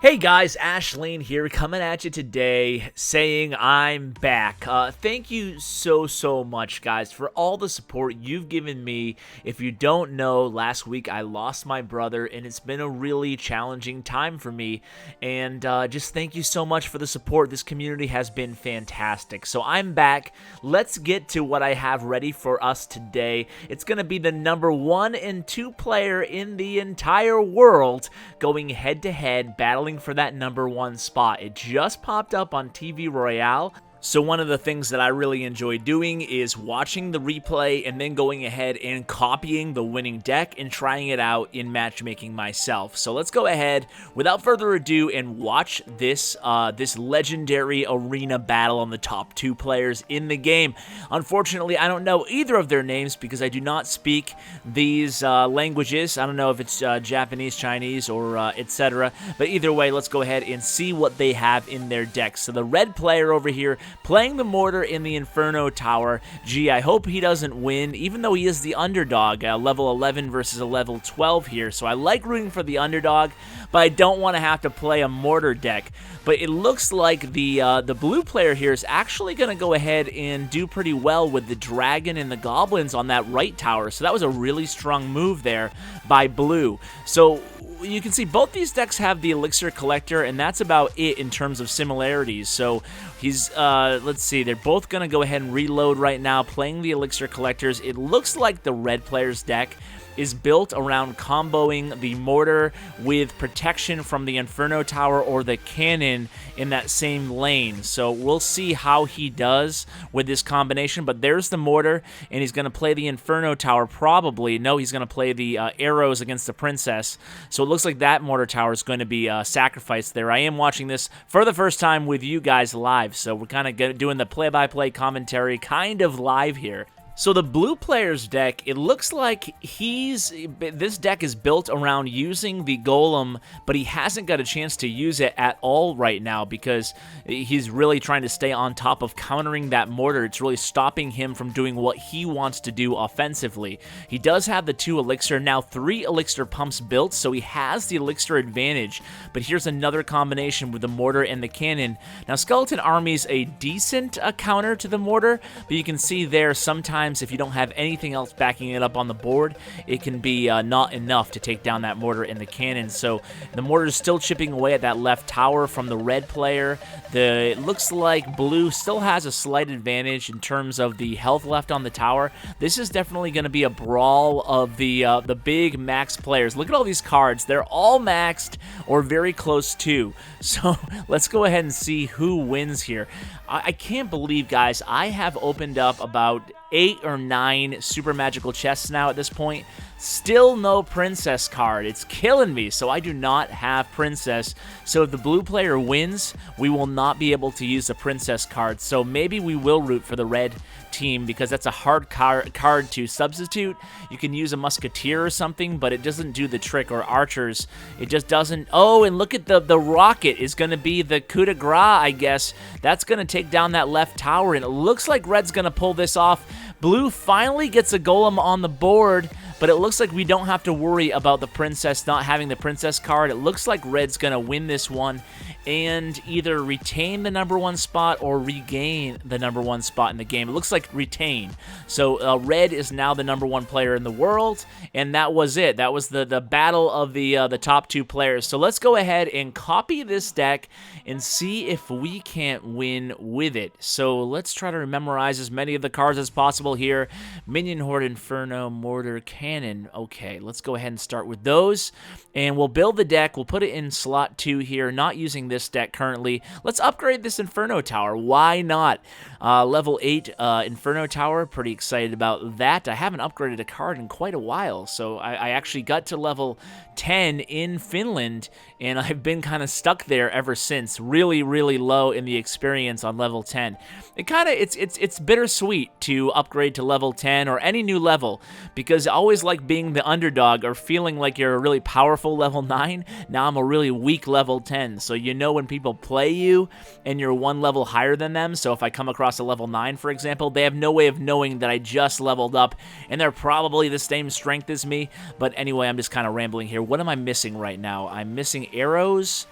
Hey guys, Ashlane here, coming at you today saying I'm back. Thank you so much, guys, for all the support you've given me. If you don't know, last week I lost my brother, and it's been a really challenging time for me. And just thank you so much for the support. This community has been fantastic. So I'm back. Let's get to what I have ready for us today. It's going to be the number 1 and 2 player in the entire world going head-to-head, battling for that number 1 spot. It just popped up on TV Royale. So one of the things that I really enjoy doing is watching the replay and then going ahead and copying the winning deck and trying it out in matchmaking myself. So let's go ahead without further ado and watch this this legendary arena battle on the top 2 players in the game. Unfortunately, I don't know either of their names because I do not speak these languages. I don't know if it's Japanese, Chinese, or etc. But either way, let's go ahead and see what they have in their deck. So the red player over here playing the Mortar in the Inferno Tower. Gee, I hope he doesn't win, even though he is the underdog, level 11 versus a level 12 here. So I like rooting for the underdog, but I don't want to have to play a Mortar deck. But it looks like the blue player here is actually going to go ahead and do pretty well with the Dragon and the Goblins on that right tower. So that was a really strong move there by blue. So you can see both these decks have the Elixir Collector, and that's about it in terms of similarities. So he's, let's see, they're both going to go ahead and reload right now, playing the Elixir Collectors. It looks like the red player's deck is built around comboing the Mortar with protection from the Inferno Tower or the Cannon in that same lane. So we'll see how he does with this combination. But there's the Mortar, and he's going to play the Inferno Tower probably. No, he's going to play the arrows against the Princess. So it looks like that Mortar Tower is going to be sacrificed there. I am watching this for the first time with you guys live, so we're kind of doing the play-by-play commentary kind of live here. So the blue player's deck, it looks like this deck is built around using the Golem, but he hasn't got a chance to use it at all right now because he's really trying to stay on top of countering that Mortar. It's really stopping him from doing what he wants to do offensively. He does have the 2 Elixir, now 3 Elixir pumps built, so he has the Elixir advantage. But here's another combination with the Mortar and the Cannon. Now Skeleton Army's a decent counter to the Mortar, but you can see there sometimes if you don't have anything else backing it up on the board, it can be not enough to take down that Mortar and the Cannon. So the Mortar is still chipping away at that left tower from the red player. It looks like blue still has a slight advantage in terms of the health left on the tower. This is definitely going to be a brawl of the big max players. Look at all these cards. They're all maxed or very close to. So let's go ahead and see who wins here. I can't believe, guys, I have opened up about 8 or 9 super magical chests now at this point. Still no princess card. It's killing me. So I do not have princess. So if the blue player wins, we will not be able to use the princess card. So maybe we will root for the red team because that's a hard card to substitute. You can use a musketeer or something, but it doesn't do the trick, or archers. It just doesn't. Oh, and look at the rocket is going to be the coup de grace, I guess. That's going to take down that left tower, and it looks like red's going to pull this off. Blue finally gets a golem on the board, but it looks like we don't have to worry about the princess not having the princess card. It looks like red's going to win this one and either retain the number 1 spot or regain the number 1 spot in the game. It looks like retain. So red is now the number 1 player in the world, and that was it. That was the battle of the top 2 players. So let's go ahead and copy this deck and see if we can't win with it. So let's try to memorize as many of the cards as possible here. Minion Horde, Inferno, Mortar, Cannon. Okay, let's go ahead and start with those, and we'll build the deck. We'll put it in slot 2 here, not using this deck currently. Let's upgrade this Inferno Tower. Why not? Level 8 Inferno Tower, pretty excited about that. I haven't upgraded a card in quite a while, so I actually got to level 10 in Finland, and I've been kind of stuck there ever since. Really low in the experience on level 10. It's bittersweet to upgrade to level 10 or any new level, because I always like being the underdog or feeling like you're a really powerful level 9. Now I'm a really weak level 10, so you know when people play you and you're 1 level higher than them. So if I come across a level 9, for example, they have no way of knowing that I just leveled up, and they're probably the same strength as me. But anyway, I'm just kind of rambling here. What am I missing right now? I'm missing arrows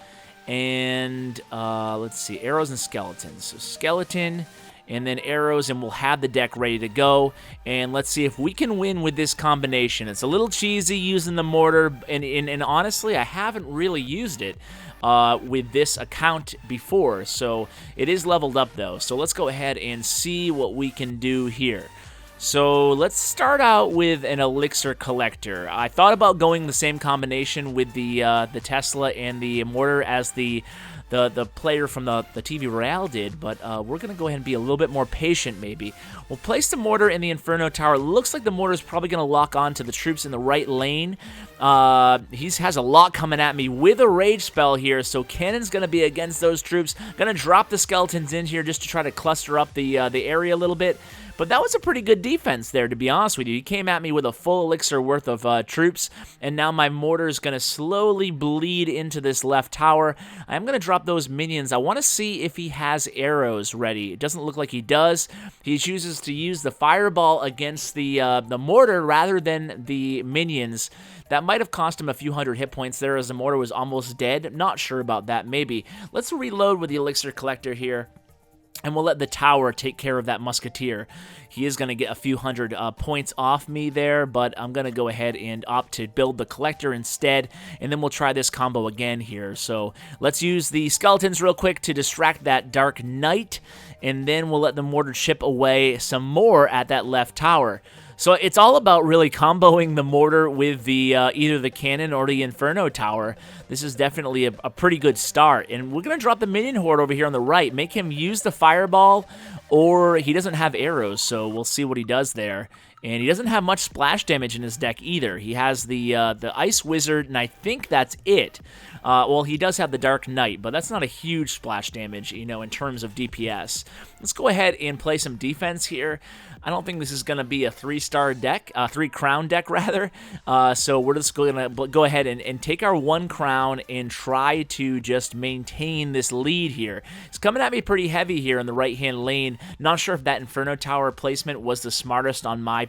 and let's see, arrows and skeletons. So skeleton and then arrows, and we'll have the deck ready to go. And let's see if we can win with this combination. It's a little cheesy using the mortar, and honestly, I haven't really used it with this account before. So it is leveled up though. So let's go ahead and see what we can do here. So let's start out with an elixir collector. I thought about going the same combination with the Tesla and the mortar as the player from the TV Royale did, but we're going to go ahead and be a little bit more patient maybe. We'll place the mortar in the Inferno Tower. Looks like the mortar is probably going to lock on to the troops in the right lane. He has a lot coming at me with a rage spell here, so Cannon's going to be against those troops. Going to drop the skeletons in here just to try to cluster up the area a little bit. But that was a pretty good defense there, to be honest with you. He came at me with a full elixir worth of troops, and now my mortar is going to slowly bleed into this left tower. I'm going to drop those minions. I want to see if he has arrows ready. It doesn't look like he does. He chooses to use the fireball against the mortar rather than the minions. That might have cost him a few hundred hit points there as the mortar was almost dead. Not sure about that, maybe. Let's reload with the elixir collector here. And we'll let the tower take care of that musketeer. He is going to get a few hundred points off me there, but I'm going to go ahead and opt to build the collector instead, and then we'll try this combo again here. So let's use the skeletons real quick to distract that Dark Knight, and then we'll let the mortar chip away some more at that left tower. So it's all about really comboing the mortar with the either the cannon or the Inferno Tower. This is definitely a pretty good start. And we're going to drop the minion horde over here on the right. Make him use the fireball, or he doesn't have arrows, so we'll see what he does there. And he doesn't have much splash damage in his deck either. He has the Ice Wizard, and I think that's it. Well, he does have the Dark Knight, but that's not a huge splash damage, you know, in terms of DPS. Let's go ahead and play some defense here. I don't think this is going to be a 3-star deck, 3-crown deck, rather. So we're just going to go ahead and take our 1 crown and try to just maintain this lead here. It's coming at me pretty heavy here in the right-hand lane. Not sure if that Inferno Tower placement was the smartest on my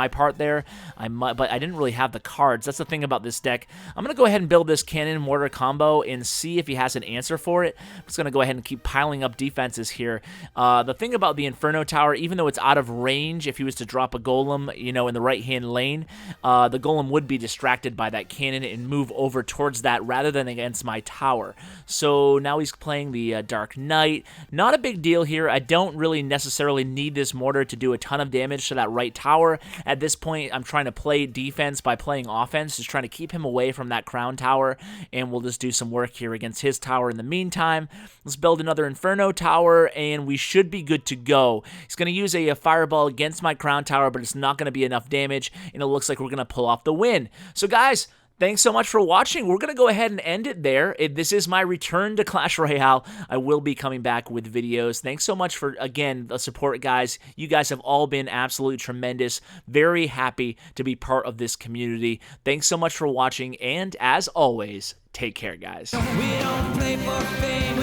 part there, but I didn't really have the cards. That's the thing about this deck. I'm going to go ahead and build this cannon mortar combo and see if he has an answer for it. I'm just going to go ahead and keep piling up defenses here. The thing about the Inferno Tower, even though it's out of range, if he was to drop a golem, you know, in the right-hand lane, the golem would be distracted by that cannon and move over towards that rather than against my tower. So now he's playing the Dark Knight. Not a big deal here. I don't really necessarily need this mortar to do a ton of damage to that right tower. At this point, I'm trying to play defense by playing offense, just trying to keep him away from that crown tower, and we'll just do some work here against his tower in the meantime. Let's build another Inferno Tower, and we should be good to go. He's going to use a fireball against my crown tower, but it's not going to be enough damage, and it looks like we're going to pull off the win. So guys, thanks so much for watching. We're going to go ahead and end it there. This is my return to Clash Royale. I will be coming back with videos. Thanks so much for, again, the support, guys. You guys have all been absolutely tremendous. Very happy to be part of this community. Thanks so much for watching, and as always, take care, guys. We don't play for fame.